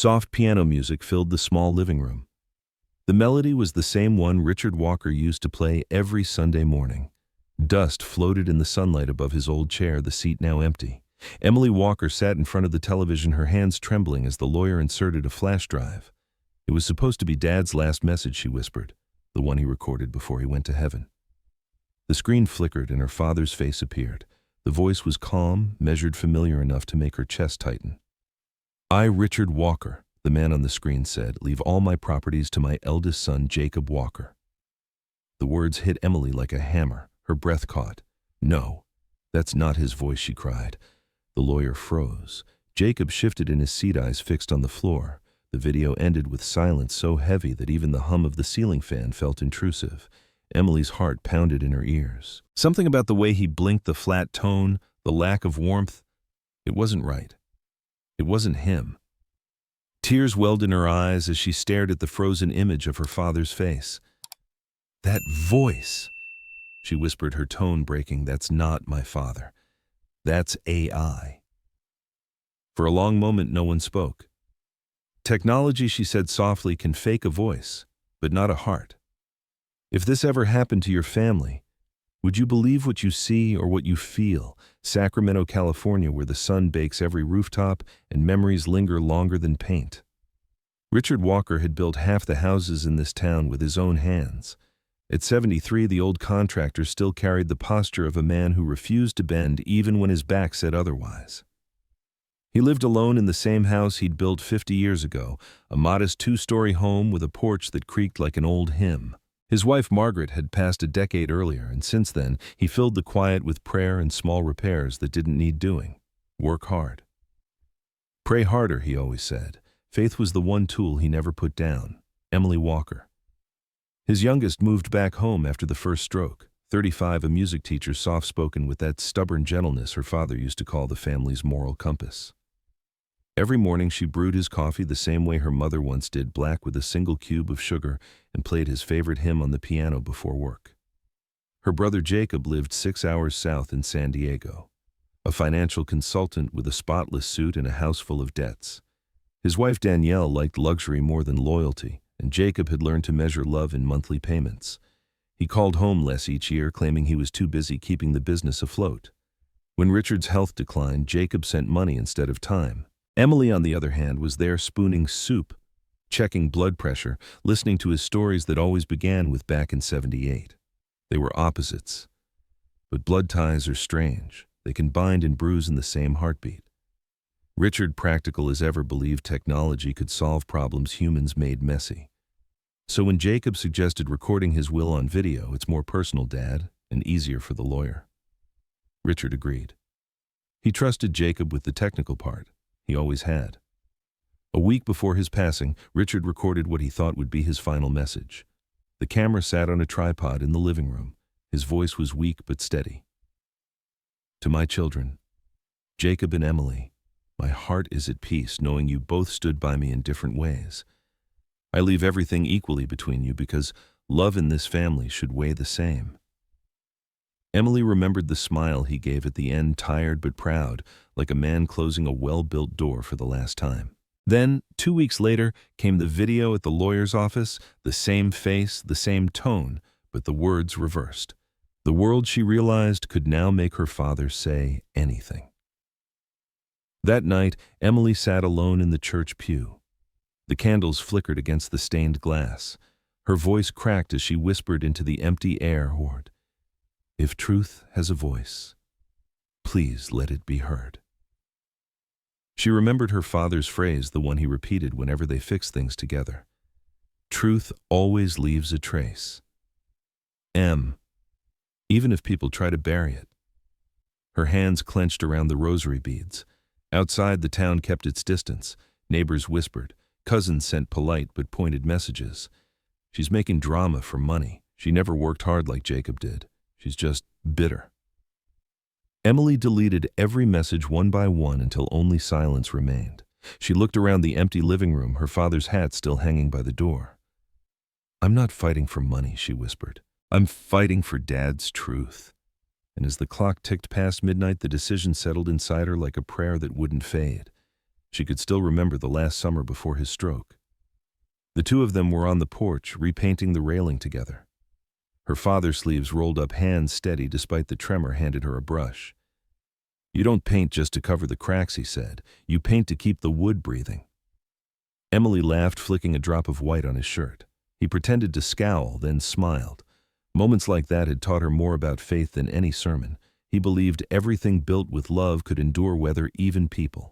Soft piano music filled the small living room. The melody was the same one Richard Walker used to play every Sunday morning. Dust floated in the sunlight above his old chair, the seat now empty. Emily Walker sat in front of the television, her hands trembling as the lawyer inserted a flash drive. It was supposed to be Dad's last message, she whispered, the one he recorded before he went to heaven. The screen flickered and her father's face appeared. The voice was calm, measured, familiar enough to make her chest tighten. "I, Richard Walker," the man on the screen said, "leave all my properties to my eldest son, Jacob Walker." The words hit Emily like a hammer. Her breath caught. "No, that's not his voice," she cried. The lawyer froze. Jacob shifted in his seat, eyes fixed on the floor. The video ended with silence so heavy that even the hum of the ceiling fan felt intrusive. Emily's heart pounded in her ears. Something about the way he blinked, the flat tone, the lack of warmth. It wasn't right. It wasn't him. Tears welled in her eyes as she stared at the frozen image of her father's face. "That voice," she whispered, her tone breaking. "That's not my father. That's AI." For a long moment, no one spoke. "Technology," she said softly, "can fake a voice, but not a heart. If this ever happened to your family, would you believe what you see or what you feel?" Sacramento, California, where the sun bakes every rooftop and memories linger longer than paint. Richard Walker had built half the houses in this town with his own hands. At 73, the old contractor still carried the posture of a man who refused to bend even when his back said otherwise. He lived alone in the same house he'd built 50 years ago, a modest 2-story home with a porch that creaked like an old hymn. His wife Margaret had passed a decade earlier, and since then he filled the quiet with prayer and small repairs that didn't need doing. Work hard. Pray harder, he always said. Faith was the one tool he never put down. Emily Walker. His youngest moved back home after the first stroke. 35, a music teacher, soft-spoken with that stubborn gentleness her father used to call the family's moral compass. Every morning she brewed his coffee the same way her mother once did, black with a single cube of sugar, and played his favorite hymn on the piano before work. Her brother Jacob lived 6 hours south in San Diego, a financial consultant with a spotless suit and a house full of debts. His wife Danielle liked luxury more than loyalty, and Jacob had learned to measure love in monthly payments. He called home less each year, claiming he was too busy keeping the business afloat. When Richard's health declined, Jacob sent money instead of time. Emily, on the other hand, was there spooning soup, checking blood pressure, listening to his stories that always began with "back in '78. They were opposites. But blood ties are strange. They can bind and bruise in the same heartbeat. Richard, practical as ever, believed technology could solve problems humans made messy. So when Jacob suggested recording his will on video, "It's more personal, Dad, and easier for the lawyer," Richard agreed. He trusted Jacob with the technical part. He always had. A week before his passing, Richard recorded what he thought would be his final message. The camera sat on a tripod in the living room. His voice was weak but steady. "To my children, Jacob and Emily, my heart is at peace knowing you both stood by me in different ways. I leave everything equally between you because love in this family should weigh the same." Emily remembered the smile he gave at the end, tired but proud, like a man closing a well-built door for the last time. Then, 2 weeks later, came the video at the lawyer's office, the same face, the same tone, but the words reversed. The world, she realized, could now make her father say anything. That night, Emily sat alone in the church pew. The candles flickered against the stained glass. Her voice cracked as she whispered into the empty air hoard, "If truth has a voice, please let it be heard." She remembered her father's phrase, the one he repeated whenever they fixed things together. "Truth always leaves a trace. Even if people try to bury it." Her hands clenched around the rosary beads. Outside, the town kept its distance. Neighbors whispered. Cousins sent polite but pointed messages. "She's making drama for money. She never worked hard like Jacob did. She's just bitter." Emily deleted every message one by one until only silence remained. She looked around the empty living room, her father's hat still hanging by the door. "I'm not fighting for money," she whispered. "I'm fighting for Dad's truth." And as the clock ticked past midnight, the decision settled inside her like a prayer that wouldn't fade. She could still remember the last summer before his stroke. The two of them were on the porch, repainting the railing together. Her father's sleeves rolled up, hands steady despite the tremor, handed her a brush. "You don't paint just to cover the cracks," he said. "You paint to keep the wood breathing." Emily laughed, flicking a drop of white on his shirt. He pretended to scowl, then smiled. Moments like that had taught her more about faith than any sermon. He believed everything built with love could endure weather, even people.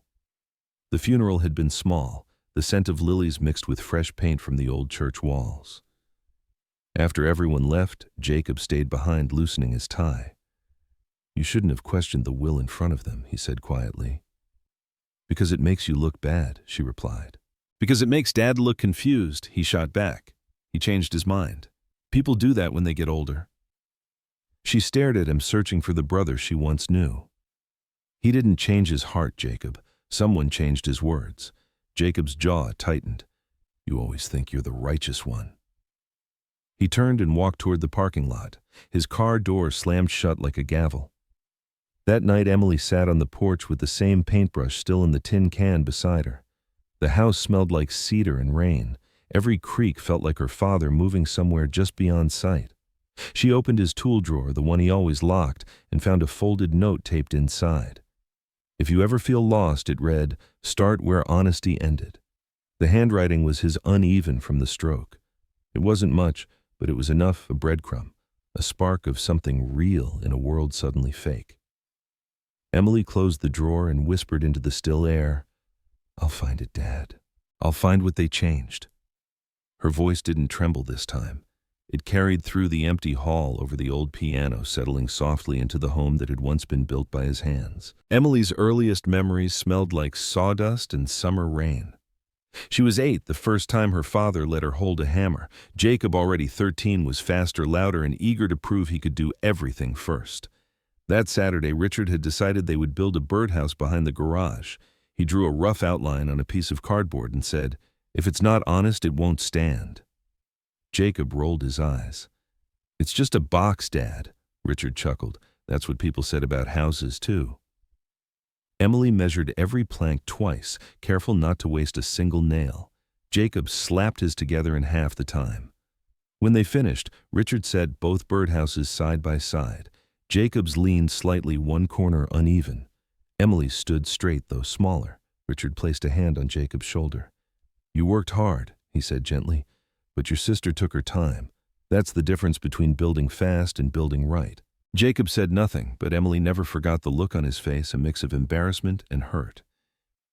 The funeral had been small, the scent of lilies mixed with fresh paint from the old church walls. After everyone left, Jacob stayed behind, loosening his tie. "You shouldn't have questioned the will in front of them," he said quietly. "Because it makes you look bad," she replied. "Because it makes Dad look confused," he shot back. He changed his mind. "People do that when they get older." She stared at him, searching for the brother she once knew. He didn't change his heart, Jacob. Someone changed his words. Jacob's jaw tightened. "You always think you're the righteous one." He turned and walked toward the parking lot. His car door slammed shut like a gavel. That night, Emily sat on the porch with the same paintbrush still in the tin can beside her. The house smelled like cedar and rain. Every creak felt like her father moving somewhere just beyond sight. She opened his tool drawer, the one he always locked, and found a folded note taped inside. "If you ever feel lost," it read, "start where honesty ended." The handwriting was his, uneven from the stroke. It wasn't much, but it was enough, a breadcrumb, a spark of something real in a world suddenly fake. Emily closed the drawer and whispered into the still air, "I'll find it, Dad. I'll find what they changed." Her voice didn't tremble this time. It carried through the empty hall, over the old piano, settling softly into the home that had once been built by his hands. Emily's earliest memories smelled like sawdust and summer rain. She was 8 the first time her father let her hold a hammer. Jacob, already 13, was faster, louder, and eager to prove he could do everything first. That Saturday, Richard had decided they would build a birdhouse behind the garage. He drew a rough outline on a piece of cardboard and said, "If it's not honest, it won't stand." Jacob rolled his eyes. "It's just a box, Dad," Richard chuckled. "That's what people said about houses, too." Emily measured every plank twice, careful not to waste a single nail. Jacob slapped his together in half the time. When they finished, Richard set both birdhouses side by side. Jacob's leaned slightly, one corner uneven. Emily's stood straight, though smaller. Richard placed a hand on Jacob's shoulder. "You worked hard," he said gently, "but your sister took her time. That's the difference between building fast and building right." Jacob said nothing, but Emily never forgot the look on his face, a mix of embarrassment and hurt.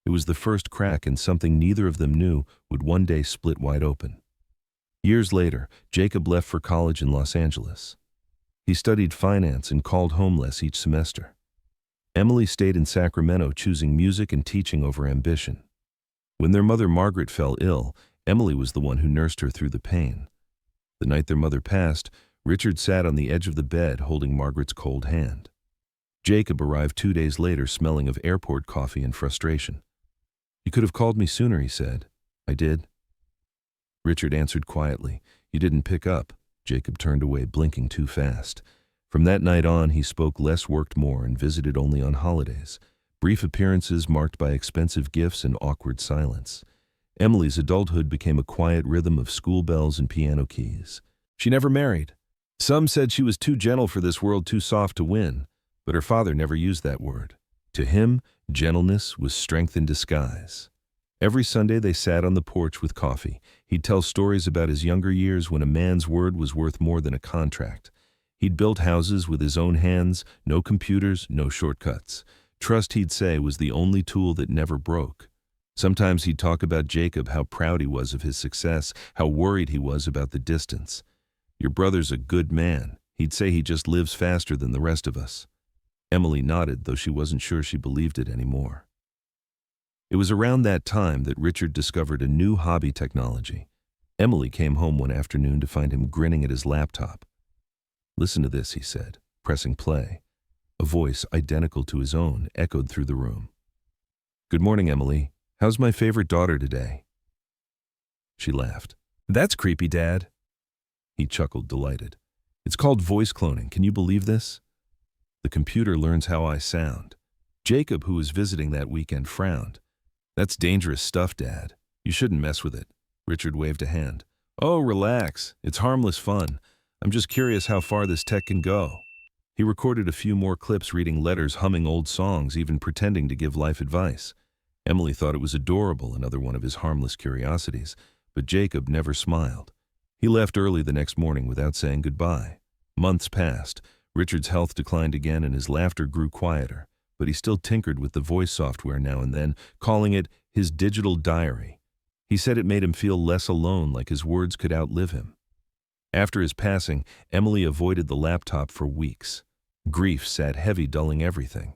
It was the first crack in something neither of them knew would one day split wide open. Years later, Jacob left for college in Los Angeles. He studied finance and called home less each semester. Emily stayed in Sacramento, choosing music and teaching over ambition. When their mother Margaret fell ill, Emily was the one who nursed her through the pain. The night their mother passed, Richard sat on the edge of the bed holding Margaret's cold hand. Jacob arrived 2 days later, smelling of airport coffee and frustration. "You could have called me sooner," he said. "I did." Richard answered quietly. "You didn't pick up." Jacob turned away, blinking too fast. From that night on, he spoke less, worked more, and visited only on holidays. Brief appearances marked by expensive gifts and awkward silence. Emily's adulthood became a quiet rhythm of school bells and piano keys. She never married. Some said she was too gentle for this world, too soft to win, but her father never used that word. To him, gentleness was strength in disguise. Every Sunday they sat on the porch with coffee. He'd tell stories about his younger years when a man's word was worth more than a contract. He'd built houses with his own hands, no computers, no shortcuts. Trust, he'd say, was the only tool that never broke. Sometimes he'd talk about Jacob, how proud he was of his success, how worried he was about the distance. "Your brother's a good man. He'd say he just lives faster than the rest of us." Emily nodded, though she wasn't sure she believed it anymore. It was around that time that Richard discovered a new hobby: technology. Emily came home one afternoon to find him grinning at his laptop. "Listen to this," he said, pressing play. A voice identical to his own echoed through the room. "Good morning, Emily. How's my favorite daughter today?" She laughed. "That's creepy, Dad." He chuckled, delighted. "It's called voice cloning. Can you believe this? The computer learns how I sound." Jacob, who was visiting that weekend, frowned. That's dangerous stuff, Dad. You shouldn't mess with it. Richard waved a hand. Oh, relax. It's harmless fun. I'm just curious how far this tech can go. He recorded a few more clips reading letters, humming old songs, even pretending to give life advice. Emily thought it was adorable, another one of his harmless curiosities, but Jacob never smiled. He left early the next morning without saying goodbye. Months passed. Richard's health declined again and his laughter grew quieter, but he still tinkered with the voice software now and then, calling it his digital diary. He said it made him feel less alone, like his words could outlive him. After his passing, Emily avoided the laptop for weeks. Grief sat heavy, dulling everything.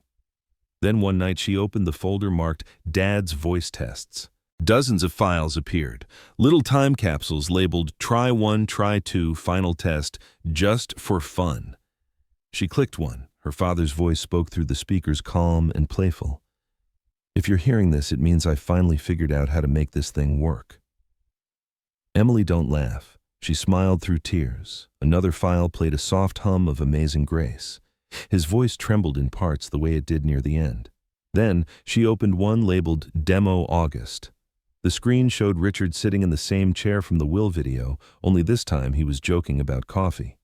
Then one night she opened the folder marked Dad's Voice Tests. Dozens of files appeared, little time capsules labeled Try 1, Try 2, Final Test, just for fun. She clicked one. Her father's voice spoke through the speakers, calm and playful. If you're hearing this, it means I finally figured out how to make this thing work. Emily, don't laugh. She smiled through tears. Another file played a soft hum of Amazing Grace. His voice trembled in parts the way it did near the end. Then she opened one labeled Demo August. The screen showed Richard sitting in the same chair from the Will video, only this time he was joking about coffee.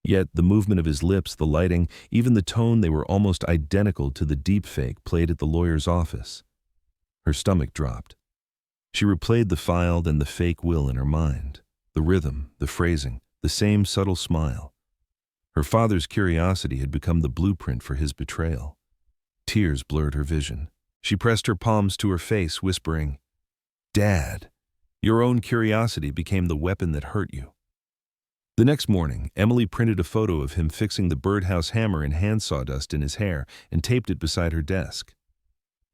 Yet the movement of his lips, the lighting, even the tone, they were almost identical to the deepfake played at the lawyer's office. Her stomach dropped. She replayed the file, then the fake Will in her mind. The rhythm, the phrasing, the same subtle smile. Her father's curiosity had become the blueprint for his betrayal. Tears blurred her vision. She pressed her palms to her face, whispering, Dad, your own curiosity became the weapon that hurt you. The next morning, Emily printed a photo of him fixing the birdhouse hammer and hand sawdust in his hair and taped it beside her desk.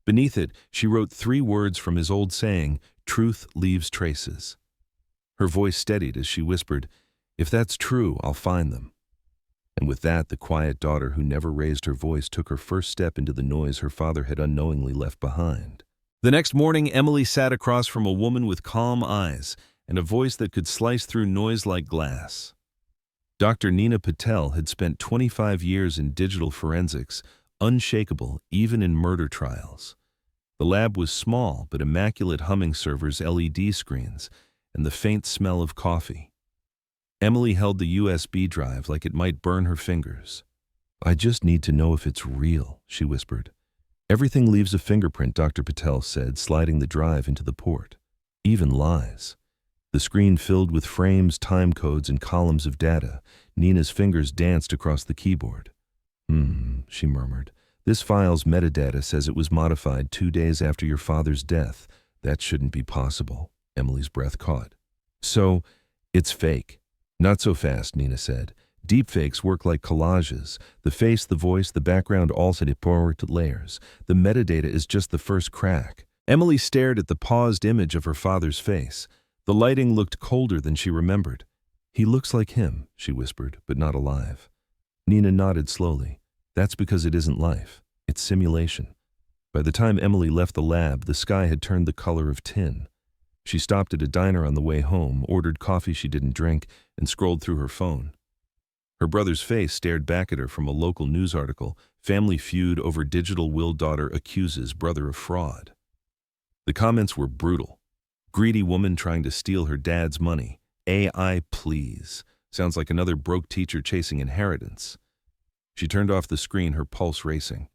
Beneath it, she wrote 3 words from his old saying, Truth leaves traces. Her voice steadied as she whispered, If that's true, I'll find them. And with that, the quiet daughter who never raised her voice took her first step into the noise her father had unknowingly left behind. The next morning, Emily sat across from a woman with calm eyes and a voice that could slice through noise like glass. Dr. Nina Patel had spent 25 years in digital forensics, unshakable even in murder trials. The lab was small, but immaculate humming servers, LED screens, and the faint smell of coffee. Emily held the USB drive like it might burn her fingers. I just need to know if it's real, she whispered. Everything leaves a fingerprint, Dr. Patel said, sliding the drive into the port. Even lies. The screen filled with frames, time codes, and columns of data. Nina's fingers danced across the keyboard. She murmured. This file's metadata says it was modified 2 days after your father's death. That shouldn't be possible. Emily's breath caught. So, it's fake. Not so fast, Nina said. Deepfakes work like collages. The face, the voice, the background all set to layers. The metadata is just the first crack. Emily stared at the paused image of her father's face. The lighting looked colder than she remembered. He looks like him, she whispered, but not alive. Nina nodded slowly. That's because it isn't life. It's simulation. By the time Emily left the lab, the sky had turned the color of tin. She stopped at a diner on the way home, ordered coffee she didn't drink, and scrolled through her phone. Her brother's face stared back at her from a local news article, Family Feud over Digital Will Daughter Accuses Brother of Fraud. The comments were brutal. Greedy woman trying to steal her dad's money. AI, please. Sounds like another broke teacher chasing inheritance. She turned off the screen, her pulse racing.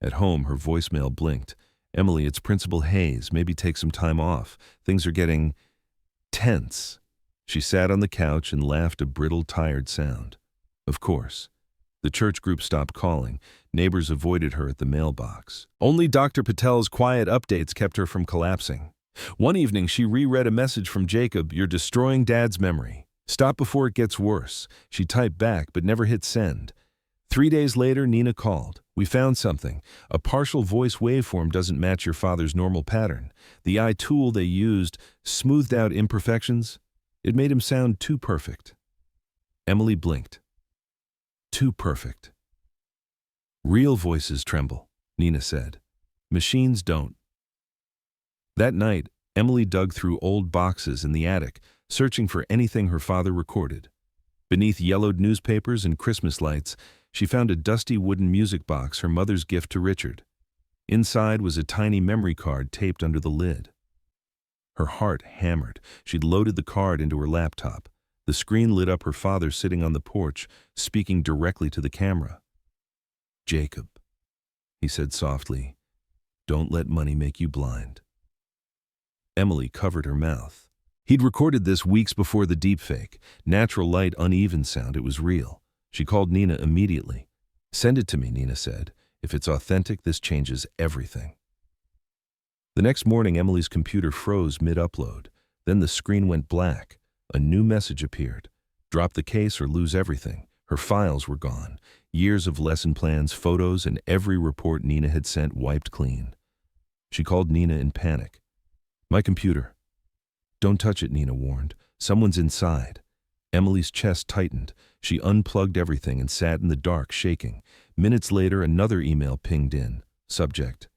At home, her voicemail blinked. Emily, it's Principal Hayes. Maybe take some time off. Things are getting tense. She sat on the couch and laughed a brittle, tired sound. Of course. The church group stopped calling. Neighbors avoided her at the mailbox. Only Dr. Patel's quiet updates kept her from collapsing. One evening, she reread a message from Jacob, You're destroying Dad's memory. Stop before it gets worse. She typed back, but never hit send. 3 days later, Nina called. We found something. A partial voice waveform doesn't match your father's normal pattern. The AI tool they used smoothed out imperfections. It made him sound too perfect. Emily blinked. Too perfect. Real voices tremble, Nina said. Machines don't. That night, Emily dug through old boxes in the attic, searching for anything her father recorded. Beneath yellowed newspapers and Christmas lights, she found a dusty wooden music box, her mother's gift to Richard. Inside was a tiny memory card taped under the lid. Her heart hammered. She'd loaded the card into her laptop. The screen lit up her father sitting on the porch, speaking directly to the camera. "Jacob," he said softly, "don't let money make you blind." Emily covered her mouth. He'd recorded this weeks before the deepfake. Natural light, uneven sound. It was real. She called Nina immediately. "Send it to me," Nina said. "If it's authentic, this changes everything." The next morning, Emily's computer froze mid-upload. Then the screen went black. A new message appeared. Drop the case or lose everything. Her files were gone. Years of lesson plans, photos, and every report Nina had sent wiped clean. She called Nina in panic. "My computer." "Don't touch it," Nina warned. "Someone's inside." Emily's chest tightened. She unplugged everything and sat in the dark, shaking. Minutes later, another email pinged in. Subject: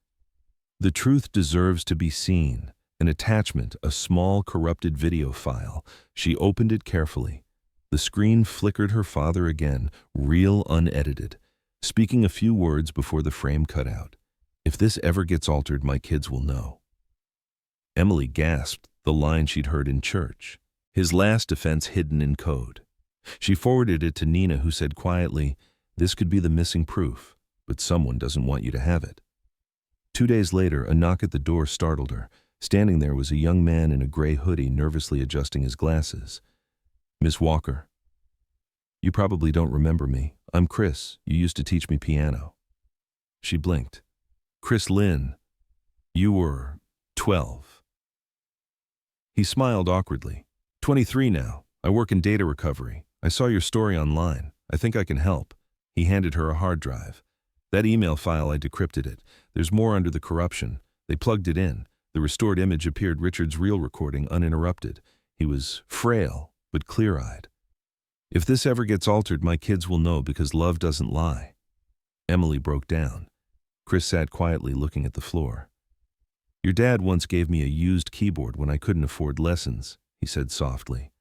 "The truth deserves to be seen." An attachment, a small, corrupted video file. She opened it carefully. The screen flickered her father again, real, unedited, speaking a few words before the frame cut out. "If this ever gets altered, my kids will know." Emily gasped, the line she'd heard in church. His last defense hidden in code. She forwarded it to Nina, who said quietly, "This could be the missing proof, but someone doesn't want you to have it." 2 days later, a knock at the door startled her. Standing there was a young man in a gray hoodie, nervously adjusting his glasses. "Miss Walker, you probably don't remember me. I'm Chris. You used to teach me piano." She blinked. "Chris Lynn, you were 12. He smiled awkwardly. 23 now. I work in data recovery. I saw your story online. I think I can help." He handed her a hard drive. "That email file, I decrypted it. There's more under the corruption." They plugged it in. The restored image appeared Richard's real recording, uninterrupted. He was frail, but clear-eyed. "If this ever gets altered, my kids will know, because love doesn't lie." Emily broke down. Chris sat quietly looking at the floor. "Your dad once gave me a used keyboard when I couldn't afford lessons," he said softly.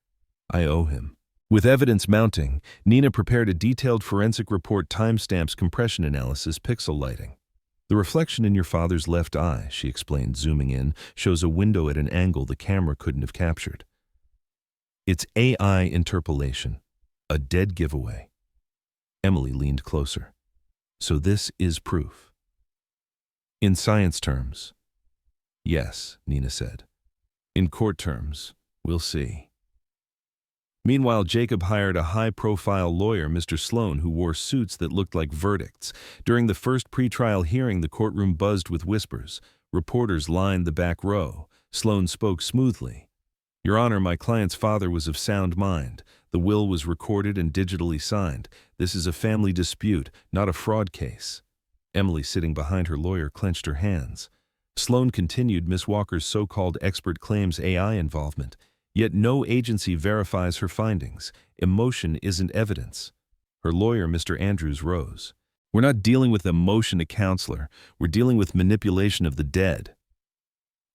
"I owe him." With evidence mounting, Nina prepared a detailed forensic report, timestamps, compression analysis, pixel lighting. "The reflection in your father's left eye," she explained, zooming in, "shows a window at an angle the camera couldn't have captured. It's AI interpolation, a dead giveaway." Emily leaned closer. "So this is proof?" "In science terms, yes," Nina said. "In court terms, we'll see." Meanwhile, Jacob hired a high-profile lawyer, Mr. Sloan, who wore suits that looked like verdicts. During the first pretrial hearing, the courtroom buzzed with whispers. Reporters lined the back row. Sloan spoke smoothly. "Your Honor, my client's father was of sound mind. The will was recorded and digitally signed. This is a family dispute, not a fraud case." Emily, sitting behind her lawyer, clenched her hands. Sloan continued, "Miss Walker's so-called expert claims AI involvement. Yet no agency verifies her findings. Emotion isn't evidence." Her lawyer, Mr. Andrews, rose. "We're not dealing with emotion, a counselor. We're dealing with manipulation of the dead."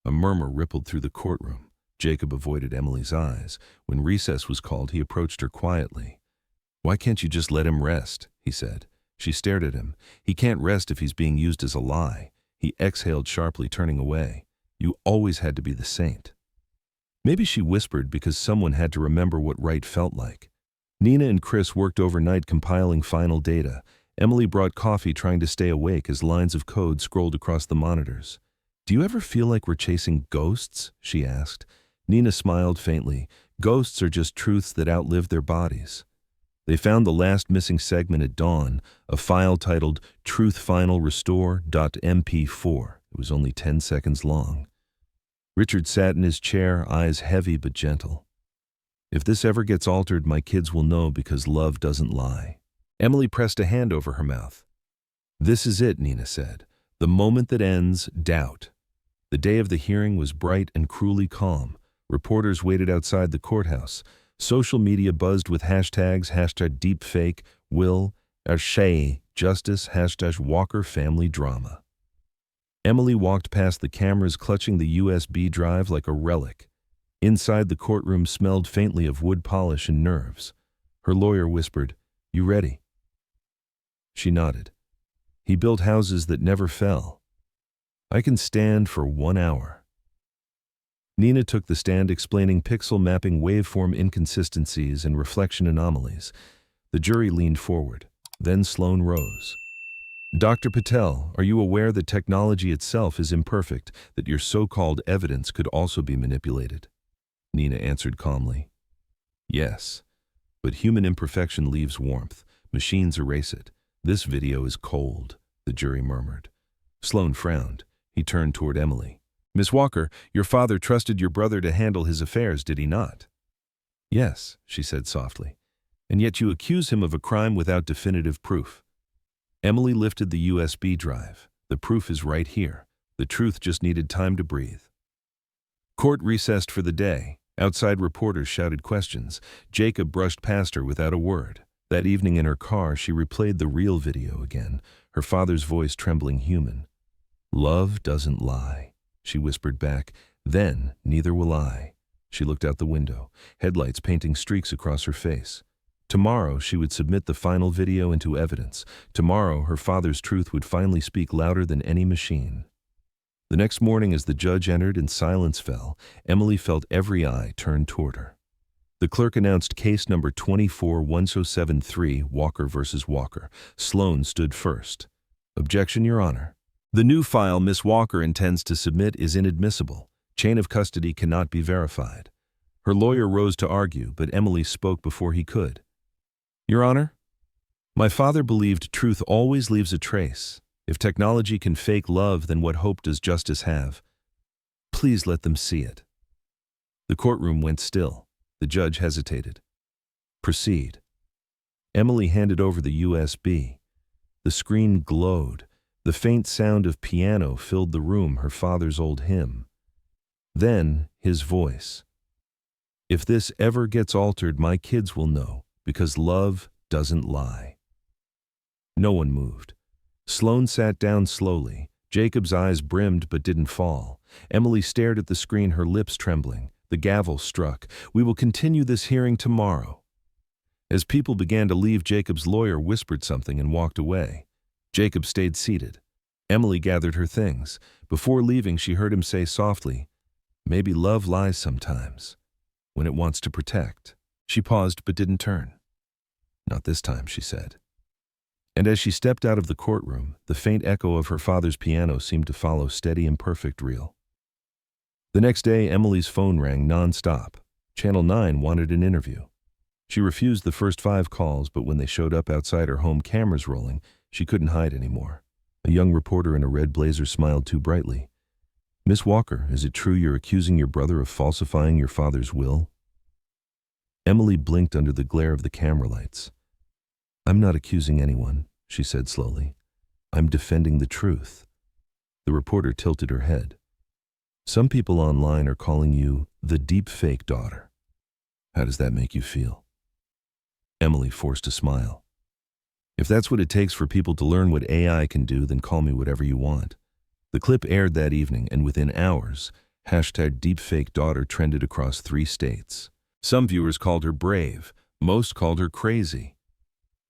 A murmur rippled through the courtroom. Jacob avoided Emily's eyes. When recess was called, he approached her quietly. "Why can't you just let him rest?" he said. She stared at him. "He can't rest if he's being used as a lie." He exhaled sharply, turning away. "You always had to be the saint." Maybe she whispered because someone had to remember what right felt like. Nina and Chris worked overnight compiling final data. Emily brought coffee, trying to stay awake as lines of code scrolled across the monitors. "Do you ever feel like we're chasing ghosts?" she asked. Nina smiled faintly. "Ghosts are just truths that outlive their bodies." They found the last missing segment at dawn, a file titled truthfinalrestore.mp4. It was only 10 seconds long. Richard sat in his chair, eyes heavy but gentle. "If this ever gets altered, my kids will know, because love doesn't lie." Emily pressed a hand over her mouth. "This is it," Nina said. "The moment that ends doubt." The day of the hearing was bright and cruelly calm. Reporters waited outside the courthouse. Social media buzzed with hashtags, #deepfake, will, #Shay, justice, #Walker family drama. Emily walked past the cameras, clutching the USB drive like a relic. Inside, the courtroom smelled faintly of wood polish and nerves. Her lawyer whispered, "You ready?" She nodded. "He built houses that never fell. I can stand for 1 hour. Nina took the stand explaining pixel mapping waveform inconsistencies and reflection anomalies. The jury leaned forward. Then Sloan rose. Dr. Patel, are you aware that technology itself is imperfect, that your so-called evidence could also be manipulated? Nina answered calmly. Yes, but human imperfection leaves warmth. Machines erase it. This video is cold, the jury murmured. Sloan frowned. He turned toward Emily. Miss Walker, your father trusted your brother to handle his affairs, did he not? Yes, she said softly. And yet you accuse him of a crime without definitive proof. Emily lifted the USB drive. The proof is right here. The truth just needed time to breathe. Court recessed for the day. Outside reporters shouted questions. Jacob brushed past her without a word. That evening in her car, she replayed the real video again, her father's voice trembling human. Love doesn't lie, she whispered back. Then, neither will I. She looked out the window, headlights painting streaks across her face. Tomorrow, she would submit the final video into evidence. Tomorrow, her father's truth would finally speak louder than any machine. The next morning, as the judge entered and silence fell, Emily felt every eye turned toward her. The clerk announced case number 24-1073, Walker versus Walker. Sloan stood first. Objection, Your Honor. The new file Miss Walker intends to submit is inadmissible. Chain of custody cannot be verified. Her lawyer rose to argue, but Emily spoke before he could. Your Honor, my father believed truth always leaves a trace. If technology can fake love, then what hope does justice have? Please let them see it. The courtroom went still. The judge hesitated. Proceed. Emily handed over the USB. The screen glowed. The faint sound of piano filled the room, her father's old hymn. Then, his voice. If this ever gets altered, my kids will know, because love doesn't lie. No one moved. Sloan sat down slowly. Jacob's eyes brimmed but didn't fall. Emily stared at the screen, her lips trembling. The gavel struck. We will continue this hearing tomorrow. As people began to leave, Jacob's lawyer whispered something and walked away. Jacob stayed seated. Emily gathered her things. Before leaving, she heard him say softly, maybe love lies sometimes, when it wants to protect. She paused but didn't turn. Not this time, she said. And as she stepped out of the courtroom, the faint echo of her father's piano seemed to follow, steady and perfect reel. The next day, Emily's phone rang non-stop. Channel 9 wanted an interview. She refused the first 5 calls, but when they showed up outside her home, cameras rolling, she couldn't hide anymore. A young reporter in a red blazer smiled too brightly. Miss Walker, is it true you're accusing your brother of falsifying your father's will? Emily blinked under the glare of the camera lights. I'm not accusing anyone, she said slowly. I'm defending the truth. The reporter tilted her head. Some people online are calling you the deepfake daughter. How does that make you feel? Emily forced a smile. If that's what it takes for people to learn what AI can do, then call me whatever you want. The clip aired that evening, and within hours, #deepfake-daughter trended across 3 states. Some viewers called her brave, most called her crazy.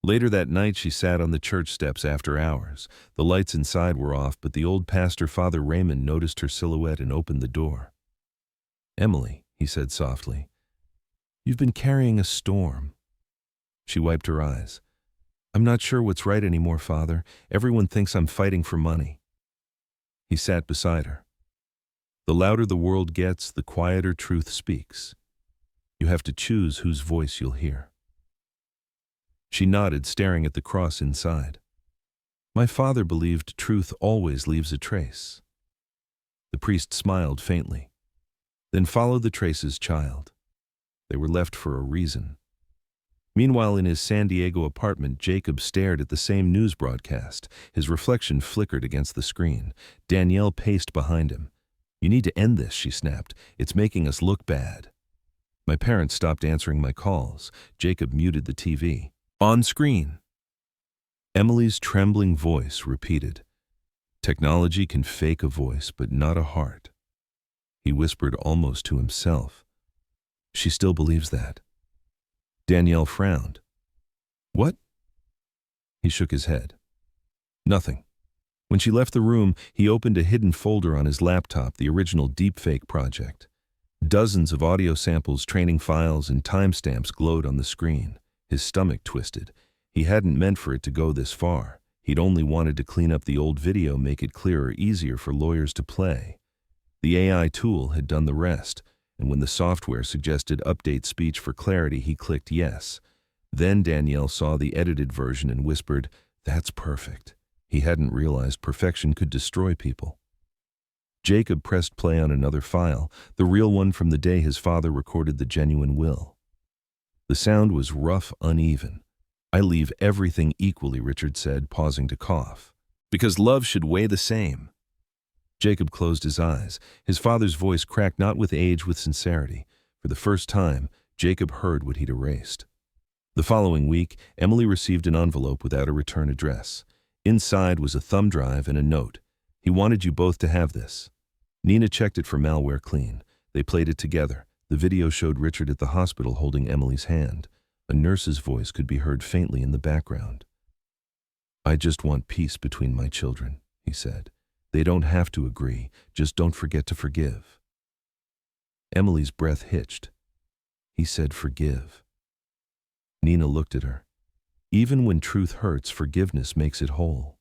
Later that night, she sat on the church steps after hours. The lights inside were off, but the old pastor, Father Raymond, noticed her silhouette and opened the door. Emily, he said softly, you've been carrying a storm. She wiped her eyes. I'm not sure what's right anymore, Father. Everyone thinks I'm fighting for money. He sat beside her. The louder the world gets, the quieter truth speaks. You have to choose whose voice you'll hear. She nodded, staring at the cross inside. My father believed truth always leaves a trace. The priest smiled faintly. Then follow the traces, child. They were left for a reason. Meanwhile, in his San Diego apartment, Jacob stared at the same news broadcast. His reflection flickered against the screen. Danielle paced behind him. You need to end this, she snapped. It's making us look bad. My parents stopped answering my calls. Jacob muted the TV. On screen. Emily's trembling voice repeated, technology can fake a voice, but not a heart. He whispered almost to himself. She still believes that. Danielle frowned. What? He shook his head. Nothing. When she left the room, he opened a hidden folder on his laptop, the original deepfake project. Dozens of audio samples, training files, and timestamps glowed on the screen. His stomach twisted. He hadn't meant for it to go this far. He'd only wanted to clean up the old video, make it clearer, easier for lawyers to play. The AI tool had done the rest, and when the software suggested update speech for clarity, he clicked yes. Then Danielle saw the edited version and whispered, "That's perfect." He hadn't realized perfection could destroy people. Jacob pressed play on another file, the real one from the day his father recorded the genuine will. The sound was rough, uneven. "I leave everything equally," Richard said, pausing to cough. "Because love should weigh the same." Jacob closed his eyes. His father's voice cracked not with age, with sincerity. For the first time, Jacob heard what he'd erased. The following week, Emily received an envelope without a return address. Inside was a thumb drive and a note. "He wanted you both to have this." Nina checked it for malware clean. They played it together. The video showed Richard at the hospital holding Emily's hand. A nurse's voice could be heard faintly in the background. "I just want peace between my children," he said. "They don't have to agree. Just don't forget to forgive." Emily's breath hitched. He said forgive. Nina looked at her. Even when truth hurts, forgiveness makes it whole.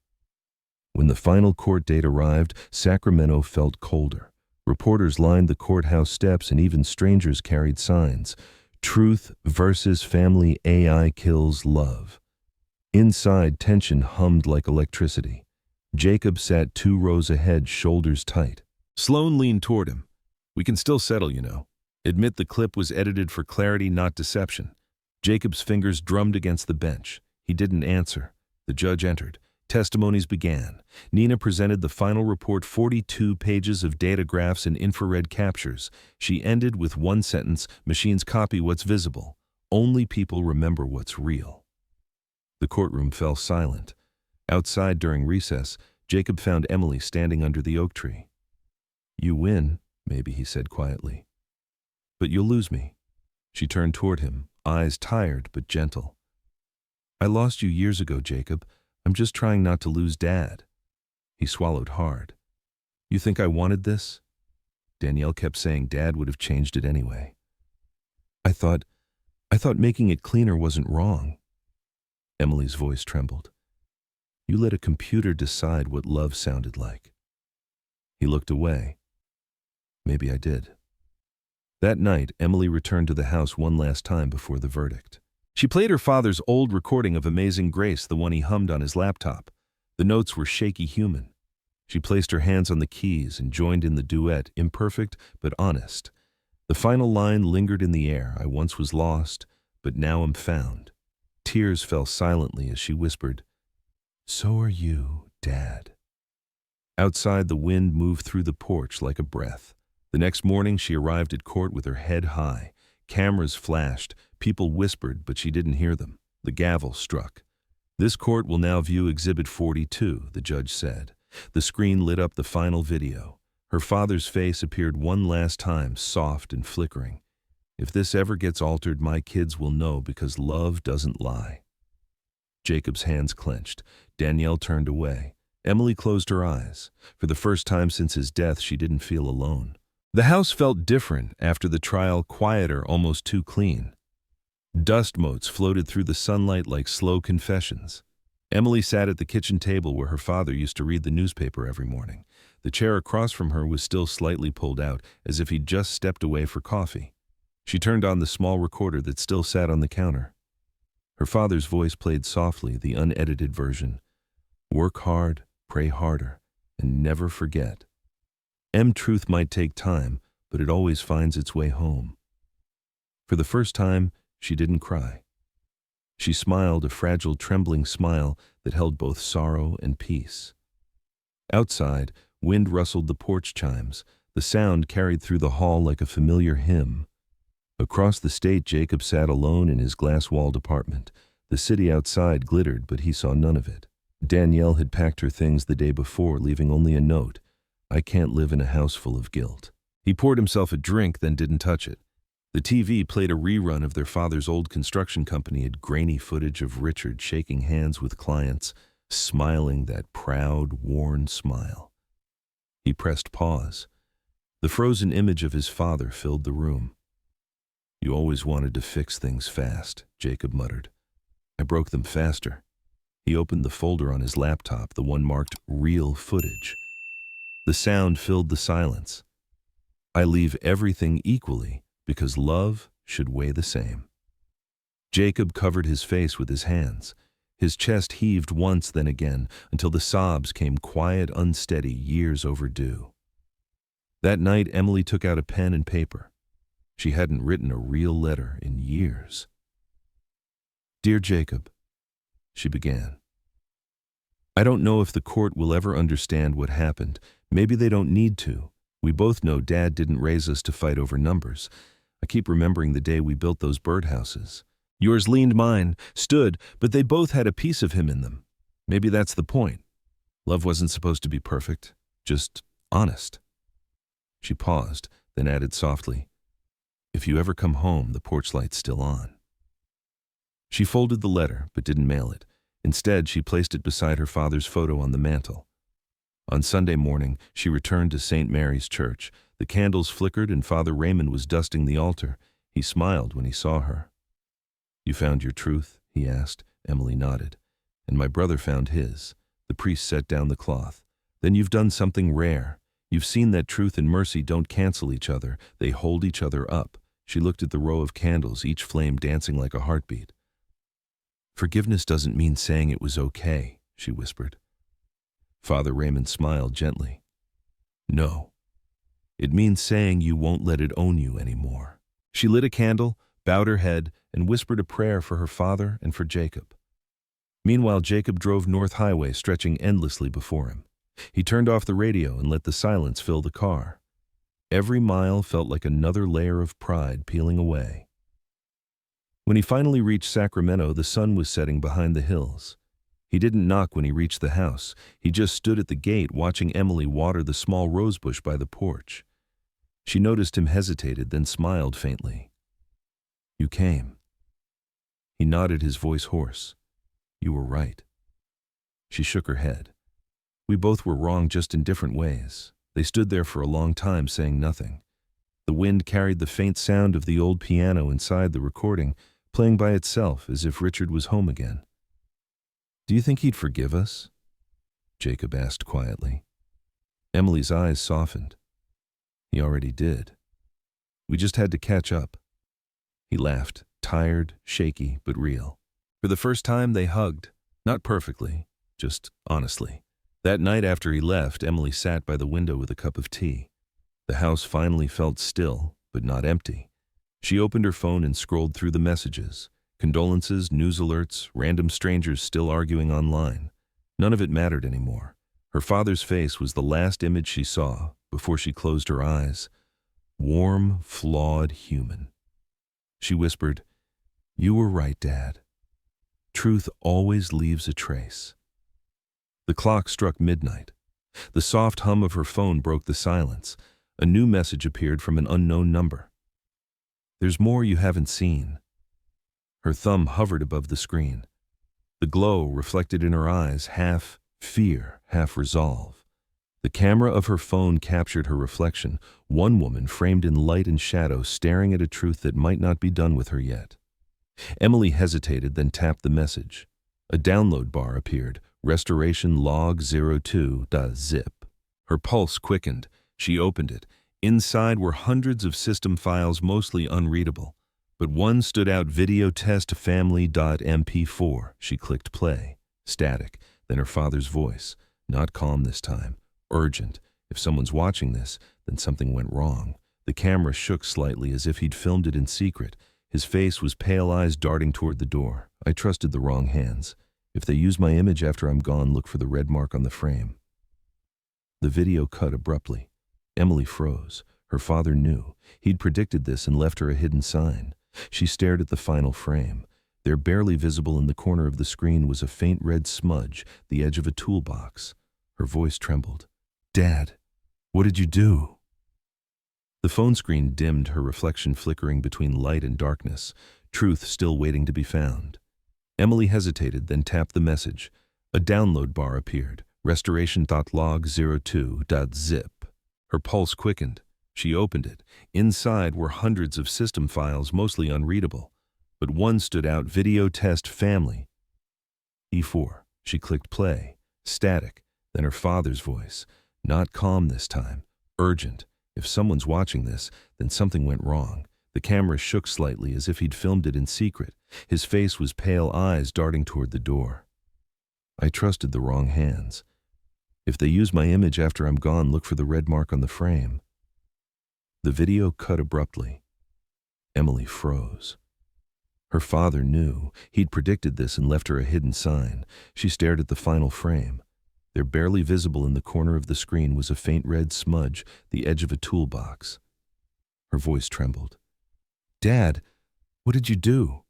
When the final court date arrived, Sacramento felt colder. Reporters lined the courthouse steps, and even strangers carried signs. "Truth versus family, AI kills love." Inside, tension hummed like electricity. Jacob sat 2 rows ahead, shoulders tight. Sloane leaned toward him. "We can still settle, you know. Admit the clip was edited for clarity, not deception." Jacob's fingers drummed against the bench. He didn't answer. The judge entered. Testimonies began. Nina presented the final report, 42 pages of data graphs and infrared captures. She ended with one sentence: "Machines copy what's visible. Only people remember what's real." The courtroom fell silent. Outside during recess, Jacob found Emily standing under the oak tree. "You win, maybe," he said quietly. "But you'll lose me." She turned toward him, eyes tired but gentle. "I lost you years ago, Jacob. I'm just trying not to lose Dad." He swallowed hard. "You think I wanted this?" Danielle kept saying Dad would have changed it anyway. I thought making it cleaner wasn't wrong." Emily's voice trembled. "You let a computer decide what love sounded like." He looked away. "Maybe I did." That night, Emily returned to the house one last time before the verdict. She played her father's old recording of Amazing Grace, the one he hummed on his laptop. The notes were shaky human. She placed her hands on the keys and joined in the duet, imperfect but honest. The final line lingered in the air: "I once was lost, but now am found." Tears fell silently as she whispered, "So are you, Dad." Outside, the wind moved through the porch like a breath. The next morning, she arrived at court with her head high. Cameras flashed, people whispered, but she didn't hear them. The gavel struck. "This court will now view Exhibit 42, the judge said. The screen lit up the final video. Her father's face appeared one last time, soft and flickering. "If this ever gets altered, my kids will know, because love doesn't lie." Jacob's hands clenched. Danielle turned away. Emily closed her eyes. For the first time since his death, she didn't feel alone. The house felt different after the trial, quieter, almost too clean. Dust motes floated through the sunlight like slow confessions. Emily sat at the kitchen table where her father used to read the newspaper every morning. The chair across from her was still slightly pulled out, as if he'd just stepped away for coffee. She turned on the small recorder that still sat on the counter. Her father's voice played softly, the unedited version. "Work hard, pray harder, and never forget. Truth might take time, but it always finds its way home." For the first time, she didn't cry. She smiled, a fragile, trembling smile that held both sorrow and peace. Outside, wind rustled the porch chimes. The sound carried through the hall like a familiar hymn. Across the state, Jacob sat alone in his glass-walled apartment. The city outside glittered, but he saw none of it. Danielle had packed her things the day before, leaving only a note: "I can't live in a house full of guilt." He poured himself a drink, then didn't touch it. The TV played a rerun of their father's old construction company, had grainy footage of Richard shaking hands with clients, smiling that proud, worn smile. He pressed pause. The frozen image of his father filled the room. "You always wanted to fix things fast," Jacob muttered. "I broke them faster." He opened the folder on his laptop, the one marked "Real Footage." The sound filled the silence. "I leave everything equally because love should weigh the same." Jacob covered his face with his hands. His chest heaved once, then again, until the sobs came quiet, unsteady, years overdue. That night, Emily took out a pen and paper. She hadn't written a real letter in years. "Dear Jacob," she began. "I don't know if the court will ever understand what happened. Maybe they don't need to. We both know Dad didn't raise us to fight over numbers. I keep remembering the day we built those birdhouses. Yours leaned, mine stood, but they both had a piece of him in them. Maybe that's the point. Love wasn't supposed to be perfect, just honest." She paused, then added softly, "If you ever come home, the porch light's still on." She folded the letter, but didn't mail it. Instead, she placed it beside her father's photo on the mantel. On Sunday morning, she returned to St. Mary's Church. The candles flickered and Father Raymond was dusting the altar. He smiled when he saw her. "You found your truth?" he asked. Emily nodded. "And my brother found his." The priest set down the cloth. "Then you've done something rare. You've seen that truth and mercy don't cancel each other. They hold each other up." She looked at the row of candles, each flame dancing like a heartbeat. "Forgiveness doesn't mean saying it was okay," she whispered. Father Raymond smiled gently. "No. It means saying you won't let it own you anymore." She lit a candle, bowed her head, and whispered a prayer for her father and for Jacob. Meanwhile, Jacob drove North Highway, stretching endlessly before him. He turned off the radio and let the silence fill the car. Every mile felt like another layer of pride peeling away. When he finally reached Sacramento, the sun was setting behind the hills. He didn't knock when he reached the house. He just stood at the gate watching Emily water the small rosebush by the porch. She noticed him hesitated, then smiled faintly. "You came." He nodded, his voice hoarse. "You were right." She shook her head. "We both were wrong, just in different ways." They stood there for a long time, saying nothing. The wind carried the faint sound of the old piano inside the recording, playing by itself as if Richard was home again. "Do you think he'd forgive us?" Jacob asked quietly. Emily's eyes softened. "He already did. We just had to catch up." He laughed, tired, shaky, but real. For the first time, they hugged. Not perfectly, just honestly. That night after he left, Emily sat by the window with a cup of tea. The house finally felt still, but not empty. She opened her phone and scrolled through the messages. Condolences, news alerts, random strangers still arguing online. None of it mattered anymore. Her father's face was the last image she saw before she closed her eyes. Warm, flawed human. She whispered, "You were right, Dad. Truth always leaves a trace." The clock struck midnight. The soft hum of her phone broke the silence. A new message appeared from an unknown number. "There's more you haven't seen." Her thumb hovered above the screen. The glow reflected in her eyes, half fear, half resolve. The camera of her phone captured her reflection, one woman framed in light and shadow, staring at a truth that might not be done with her yet. Emily hesitated, then tapped the message. A download bar appeared, restoration log 02.zip. Her pulse quickened. She opened it. Inside were hundreds of system files, mostly unreadable. But one stood out, video test family.mp4. She clicked play. Static. Then her father's voice. Not calm this time. Urgent. If someone's watching this, then something went wrong. The camera shook slightly as if he'd filmed it in secret. His face was pale, eyes darting toward the door. "I trusted the wrong hands. If they use my image after I'm gone, look for the red mark on the frame." The video cut abruptly. Emily froze. Her father knew. He'd predicted this and left her a hidden sign. She stared at the final frame. There, barely visible in the corner of the screen, was a faint red smudge, the edge of a toolbox. Her voice trembled. "Dad, what did you do?" The phone screen dimmed, her reflection flickering between light and darkness, truth still waiting to be found. Emily hesitated, then tapped the message. A download bar appeared, restoration.log02.zip. Her pulse quickened. She opened it. Inside were hundreds of system files, mostly unreadable. But one stood out: video test family. E4. She clicked play. Static. Then her father's voice. Not calm this time. Urgent. If someone's watching this, then something went wrong. The camera shook slightly as if he'd filmed it in secret. His face was pale, eyes darting toward the door. I trusted the wrong hands. If they use my image after I'm gone, look for the red mark on the frame. The video cut abruptly. Emily froze. Her father knew. He'd predicted this and left her a hidden sign. She stared at the final frame. There, barely visible in the corner of the screen, was a faint red smudge, the edge of a toolbox. Her voice trembled. "Dad, what did you do?"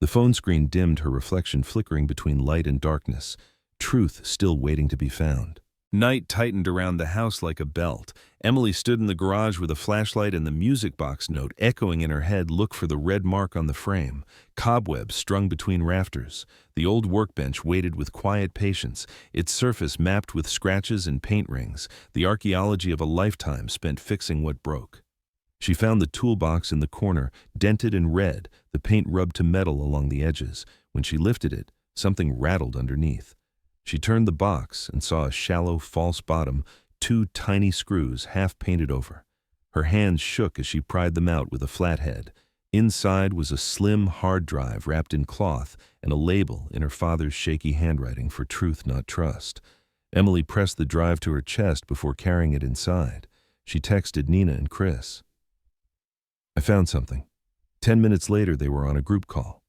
The phone screen dimmed, her reflection flickering between light and darkness. Truth still waiting to be found. Night tightened around the house like a belt. Emily stood in the garage with a flashlight and the music box note echoing in her head. Look for the red mark on the frame. Cobwebs strung between rafters. The old workbench waited with quiet patience, its surface mapped with scratches and paint rings, the archaeology of a lifetime spent fixing what broke. She found the toolbox in the corner, dented and red, the paint rubbed to metal along the edges. When she lifted it, something rattled underneath. She turned the box and saw a shallow, false bottom, 2 tiny screws half painted over. Her hands shook as she pried them out with a flat head. Inside was a slim hard drive wrapped in cloth and a label in her father's shaky handwriting for truth, not trust. Emily pressed the drive to her chest before carrying it inside. She texted Nina and Chris. "I found something." 10 minutes later, they were on a group call.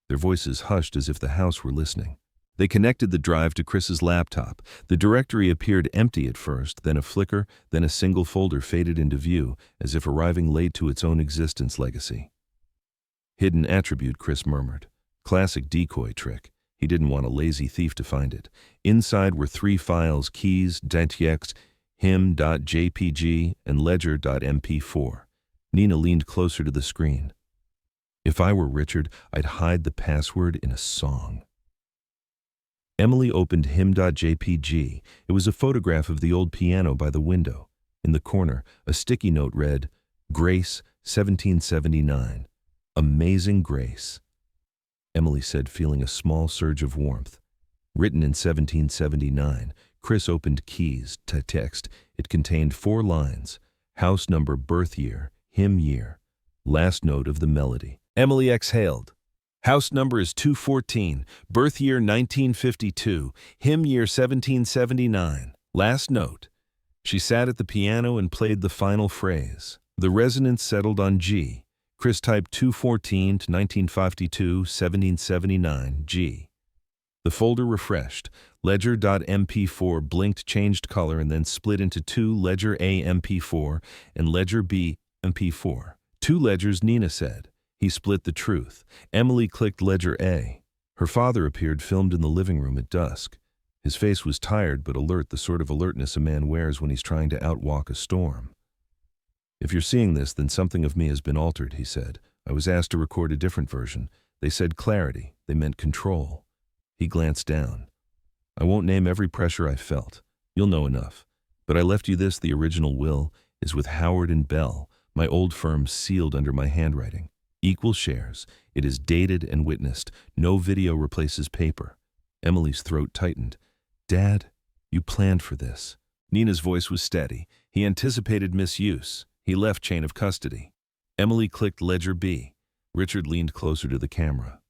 Their voices hushed as if the house were listening. They connected the drive to Chris's laptop. The directory appeared empty at first, then a flicker, then a single folder faded into view, as if arriving late to its own existence legacy. "Hidden attribute," Chris murmured. Classic decoy trick. He didn't want a lazy thief to find it. Inside were 3 files: keys.txt, him.jpg, and ledger.mp4. Nina leaned closer to the screen. "If I were Richard, I'd hide the password in a song." Emily opened him.jpg. It was a photograph of the old piano by the window. In the corner, a sticky note read, "Grace, 1779. Amazing Grace." Emily said, feeling a small surge of warmth. Written in 1779, Chris opened keys.txt. It contained 4 lines: house number, birth year, hymn year, last note of the melody. Emily exhaled. House number is 214, birth year 1952, hymn year 1779, last note. She sat at the piano and played the final phrase. The resonance settled on G. Chris typed 214 to 1952, 1779, G. The folder refreshed. Ledger.mp4 blinked, changed color, and then split into 2: Ledger A MP4 and Ledger B MP4. 2 ledgers, Nina said. He split the truth. Emily clicked Ledger A. Her father appeared, filmed in the living room at dusk. His face was tired but alert, the sort of alertness a man wears when he's trying to outwalk a storm. "If you're seeing this, then something of me has been altered," he said. "I was asked to record a different version. They said clarity. They meant control." He glanced down. "I won't name every pressure I felt. You'll know enough. But I left you this. The original will is with Howard and Bell, my old firm, sealed under my handwriting. Equal shares. It is dated and witnessed. No video replaces paper." Emily's throat tightened. "Dad, you planned for this." Nina's voice was steady. "He anticipated misuse. He left chain of custody." Emily clicked Ledger B. Richard leaned closer to the camera.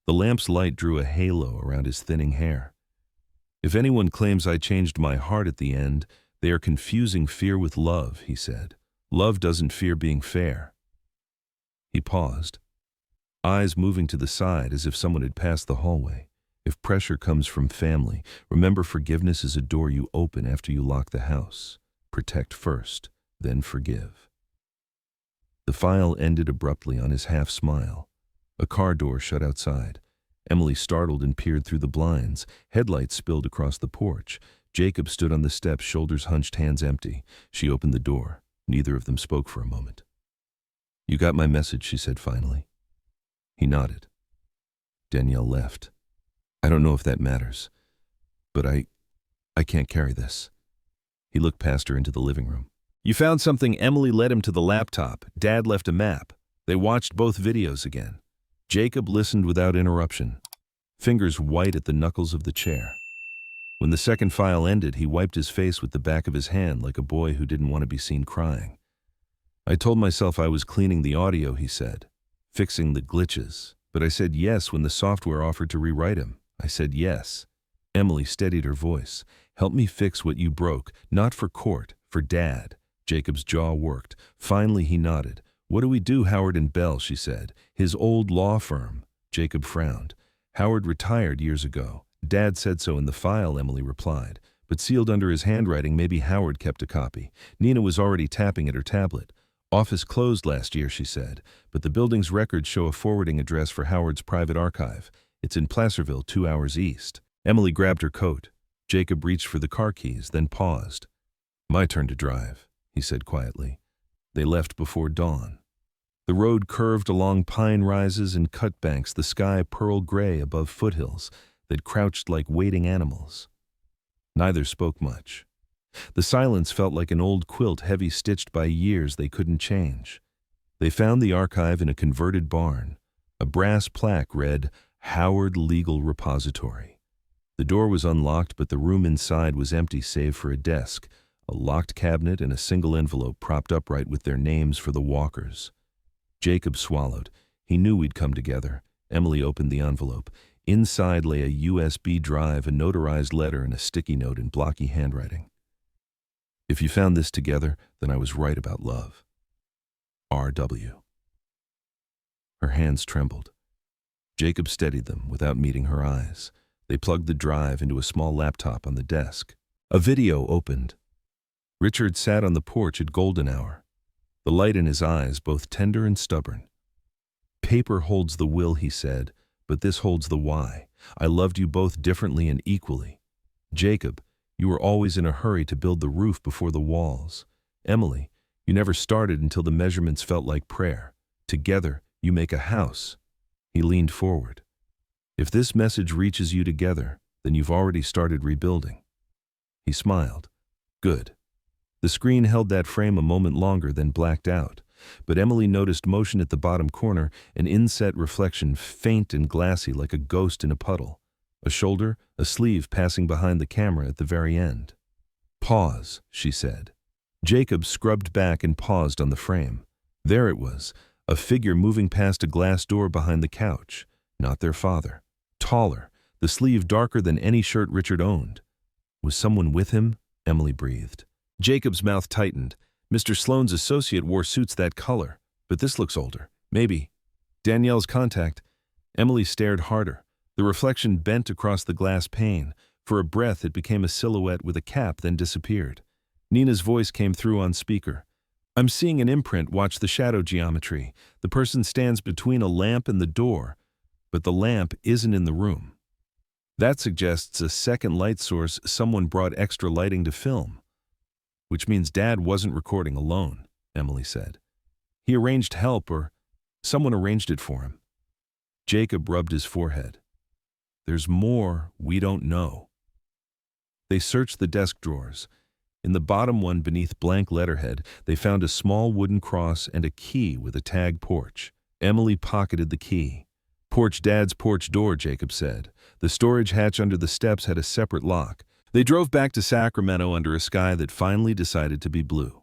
The lamp's light drew a halo around his thinning hair. "If anyone claims I changed my heart at the end, they are confusing fear with love," he said. "Love doesn't fear being fair." He paused, eyes moving to the side as if someone had passed the hallway. "If pressure comes from family, remember forgiveness is a door you open after you lock the house. Protect first, then forgive." The file ended abruptly on his half-smile. A car door shut outside. Emily startled and peered through the blinds. Headlights spilled across the porch. Jacob stood on the steps, shoulders hunched, hands empty. She opened the door. Neither of them spoke for a moment. "You got my message," she said finally. He nodded. Danielle left. "I don't know if that matters. But I can't carry this. He looked past her into the living room. You found something. Emily led him to the laptop. Dad left a map. They watched both videos again. Jacob listened without interruption, fingers white at the knuckles of the chair. When the second file ended, he wiped his face with the back of his hand like a boy who didn't want to be seen crying. I told myself I was cleaning the audio, he said, fixing the glitches. But I said yes when the software offered to rewrite him. I said yes. Emily steadied her voice. Help me fix what you broke, not for court, for Dad. Jacob's jaw worked. Finally he nodded. What do we do, Howard and Bell, she said. His old law firm. Jacob frowned. Howard retired years ago. Dad said so in the file, Emily replied. But sealed under his handwriting, maybe Howard kept a copy. Nina was already tapping at her tablet. Office closed last year, she said, but the building's records show a forwarding address for Howard's private archive. It's in Placerville, 2 hours east. Emily grabbed her coat. Jacob reached for the car keys, then paused. My turn to drive, he said quietly. They left before dawn. The road curved along pine rises and cut banks, the sky pearl gray above foothills that crouched like waiting animals. Neither spoke much. The silence felt like an old quilt heavy stitched by years they couldn't change. They found the archive in a converted barn. A brass plaque read, Howard Legal Repository. The door was unlocked, but the room inside was empty save for a desk, a locked cabinet, and a single envelope propped upright with their names for the Walkers. Jacob swallowed. He knew we'd come together. Emily opened the envelope. Inside lay a USB drive, a notarized letter, and a sticky note in blocky handwriting. If you found this together, then I was right about love. R.W. Her hands trembled. Jacob steadied them without meeting her eyes. They plugged the drive into a small laptop on the desk. A video opened. Richard sat on the porch at golden hour, the light in his eyes both tender and stubborn. Paper holds the will, he said, but this holds the why. I loved you both differently and equally. Jacob, you were always in a hurry to build the roof before the walls. Emily, you never started until the measurements felt like prayer. Together, you make a house. He leaned forward. If this message reaches you together, then you've already started rebuilding. He smiled. Good. The screen held that frame a moment longer, then blacked out. But Emily noticed motion at the bottom corner, an inset reflection, faint and glassy like a ghost in a puddle. A shoulder, a sleeve passing behind the camera at the very end. Pause, she said. Jacob scrubbed back and paused on the frame. There it was, a figure moving past a glass door behind the couch. Not their father. Taller, the sleeve darker than any shirt Richard owned. Was someone with him? Emily breathed. Jacob's mouth tightened. Mr. Sloane's associate wore suits that color, but this looks older. Maybe. Danielle's contact. Emily stared harder. The reflection bent across the glass pane. For a breath, it became a silhouette with a cap, then disappeared. Nina's voice came through on speaker. I'm seeing an imprint. Watch the shadow geometry. The person stands between a lamp and the door, but the lamp isn't in the room. That suggests a second light source. Someone brought extra lighting to film. Which means Dad wasn't recording alone, Emily said. He arranged help, or someone arranged it for him. Jacob rubbed his forehead. There's more we don't know. They searched the desk drawers. In the bottom one, beneath blank letterhead, they found a small wooden cross and a key with a tag porch. Emily pocketed the key. Porch, Dad's porch door, Jacob said. The storage hatch under the steps had a separate lock. They drove back to Sacramento under a sky that finally decided to be blue.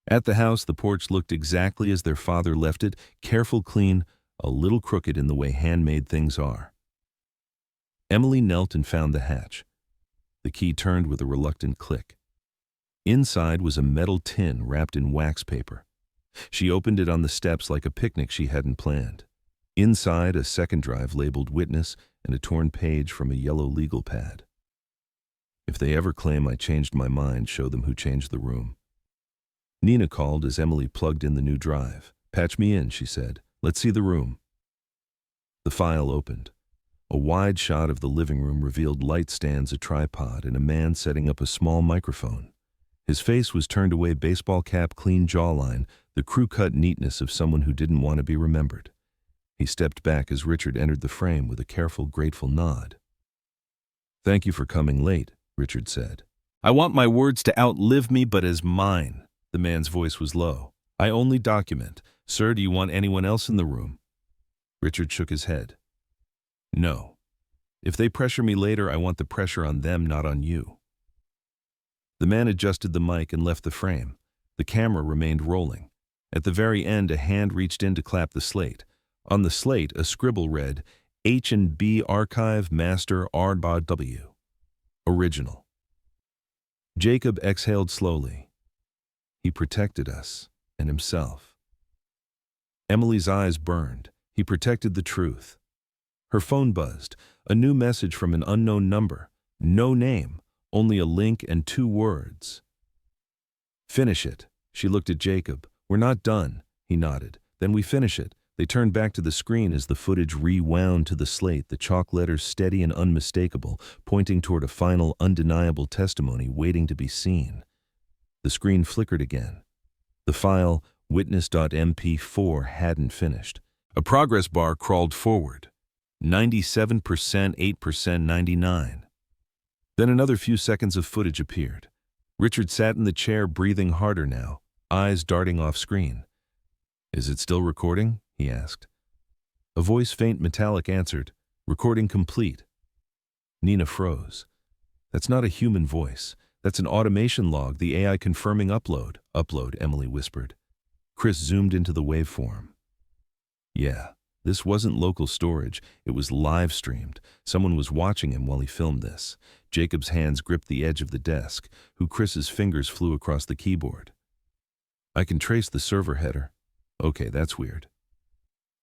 At the house, the porch looked exactly as their father left it, careful, clean, a little crooked in the way handmade things are. Emily knelt and found the hatch. The key turned with a reluctant click. Inside was a metal tin wrapped in wax paper. She opened it on the steps like a picnic she hadn't planned. Inside, a second drive labeled Witness and a torn page from a yellow legal pad. If they ever claim I changed my mind, show them who changed the room. Nina called as Emily plugged in the new drive. Patch me in, she said. Let's see the room. The file opened. A wide shot of the living room revealed light stands, a tripod, and a man setting up a small microphone. His face was turned away, baseball cap, clean jawline, the crew-cut neatness of someone who didn't want to be remembered. He stepped back as Richard entered the frame with a careful, grateful nod. Thank you for coming late, Richard said. I want my words to outlive me, but as mine. The man's voice was low. I only document. Sir, do you want anyone else in the room? Richard shook his head. No. If they pressure me later, I want the pressure on them, not on you. The man adjusted the mic and left the frame. The camera remained rolling. At the very end, a hand reached in to clap the slate. On the slate, a scribble read, H&B Archive Master RBW. Original. Jacob exhaled slowly. He protected us and himself. Emily's eyes burned. He protected the truth. Her phone buzzed. A new message from an unknown number. No name, only a link and 2 words. Finish it. She looked at Jacob. We're not done. He nodded. Then we finish it. They turned back to the screen as the footage rewound to the slate, the chalk letters steady and unmistakable, pointing toward a final, undeniable testimony waiting to be seen. The screen flickered again. The file, witness.mp4, hadn't finished. A progress bar crawled forward. 97%, 8%, 99%. Then another few seconds of footage appeared. Richard sat in the chair, breathing harder now, eyes darting off screen. Is it still recording? He asked. A voice, faint metallic, answered, recording complete. Nina froze. That's not a human voice. That's an automation log, the AI confirming upload. Upload, Emily whispered. Chris zoomed into the waveform. Yeah, this wasn't local storage. It was live streamed. Someone was watching him while he filmed this. Jacob's hands gripped the edge of the desk, Chris's fingers flew across the keyboard. I can trace the server header. Okay, that's weird.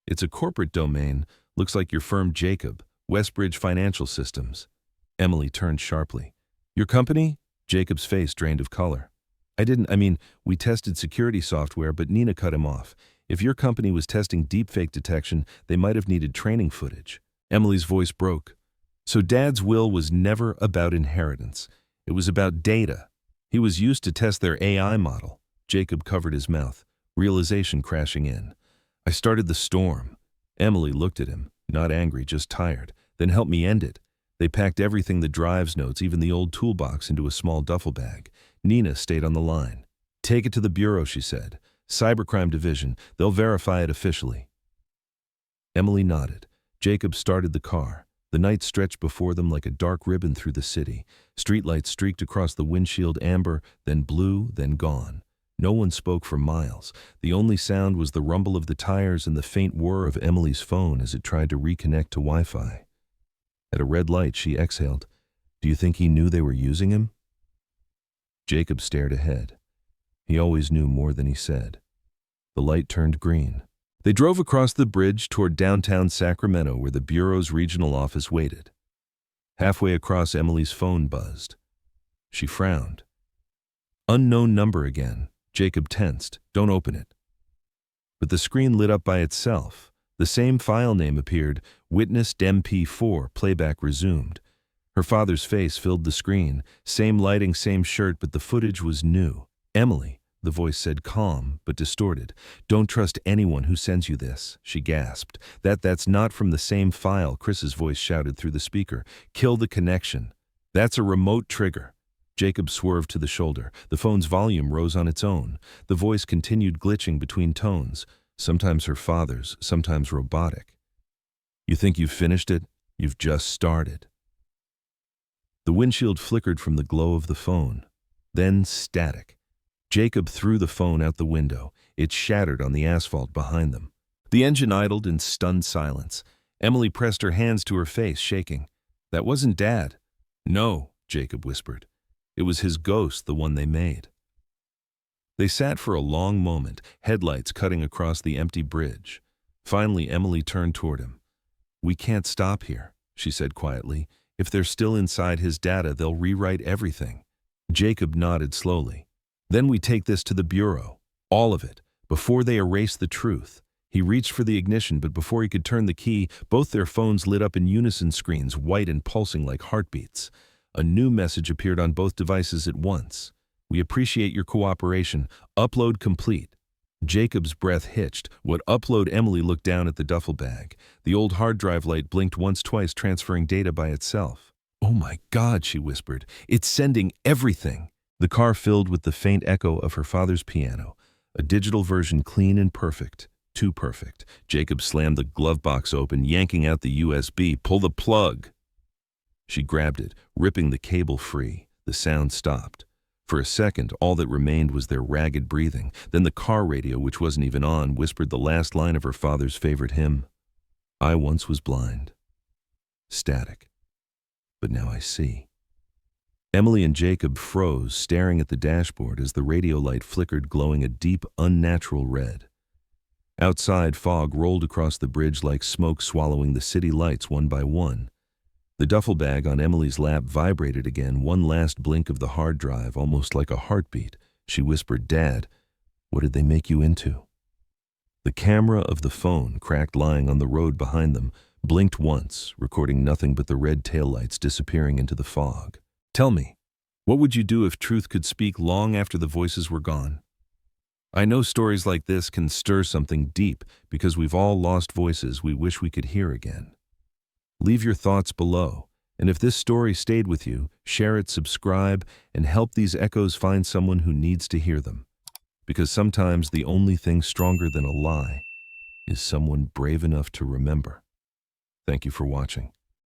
It's a corporate domain. Looks like your firm, Jacob, Westbridge Financial Systems. Emily turned sharply. Your company? Jacob's face drained of color. We tested security software, but Nina cut him off. If your company was testing deepfake detection, they might have needed training footage. Emily's voice broke. So Dad's will was never about inheritance. It was about data. He was used to test their AI model. Jacob covered his mouth, realization crashing in. I started the storm. Emily looked at him, not angry, just tired. Then help me end it. They packed everything, the drives, notes, even the old toolbox, into a small duffel bag. Nina stayed on the line. Take it to the bureau, she said. Cybercrime division. They'll verify it officially. Emily nodded. Jacob started the car. The night stretched before them like a dark ribbon through the city. Streetlights streaked across the windshield, amber, then blue, then gone. No one spoke for miles. The only sound was the rumble of the tires and the faint whir of Emily's phone as it tried to reconnect to Wi-Fi. At a red light, she exhaled. Do you think he knew they were using him? Jacob stared ahead. He always knew more than he said. The light turned green. They drove across the bridge toward downtown Sacramento, where the Bureau's regional office waited. Halfway across, Emily's phone buzzed. She frowned. Unknown number again. Jacob tensed. Don't open it. But the screen lit up by itself. The same file name appeared. Witnessed MP4. Playback resumed. Her father's face filled the screen. Same lighting, same shirt, but the footage was new. Emily, the voice said, calm but distorted. Don't trust anyone who sends you this, she gasped. That's not from the same file, Chris's voice shouted through the speaker. Kill the connection. That's a remote trigger. Jacob swerved to the shoulder. The phone's volume rose on its own. The voice continued glitching between tones, sometimes her father's, sometimes robotic. You think you've finished it? You've just started. The windshield flickered from the glow of the phone. Then static. Jacob threw the phone out the window. It shattered on the asphalt behind them. The engine idled in stunned silence. Emily pressed her hands to her face, shaking. That wasn't Dad. No, Jacob whispered. It was his ghost, the one they made. They sat for a long moment, headlights cutting across the empty bridge. Finally, Emily turned toward him. We can't stop here, she said quietly. If they're still inside his data, they'll rewrite everything. Jacob nodded slowly. Then we take this to the Bureau. All of it, before they erase the truth. He reached for the ignition, but before he could turn the key, both their phones lit up in unison, screens white and pulsing like heartbeats. A new message appeared on both devices at once. We appreciate your cooperation. Upload complete. Jacob's breath hitched. What upload? Emily looked down at the duffel bag. The old hard drive light blinked once, twice, transferring data by itself. "Oh my God," she whispered. "It's sending everything." The car filled with the faint echo of her father's piano, a digital version clean and perfect. Too perfect. Jacob slammed the glove box open, yanking out the USB. "Pull the plug." She grabbed it, ripping the cable free. The sound stopped. For a second, all that remained was their ragged breathing. Then the car radio, which wasn't even on, whispered the last line of her father's favorite hymn. "I once was blind." Static. But now I see. Emily and Jacob froze, staring at the dashboard as the radio light flickered, glowing a deep, unnatural red. Outside, fog rolled across the bridge like smoke, swallowing the city lights one by one. The duffel bag on Emily's lap vibrated again, one last blink of the hard drive, almost like a heartbeat. She whispered, "Dad, what did they make you into?" The camera of the phone, cracked lying on the road behind them, blinked once, recording nothing but the red taillights disappearing into the fog. "Tell me, what would you do if truth could speak long after the voices were gone?" I know stories like this can stir something deep because we've all lost voices we wish we could hear again. Leave your thoughts below, and if this story stayed with you, share it, subscribe, and help these echoes find someone who needs to hear them. Because sometimes the only thing stronger than a lie is someone brave enough to remember. Thank you for watching.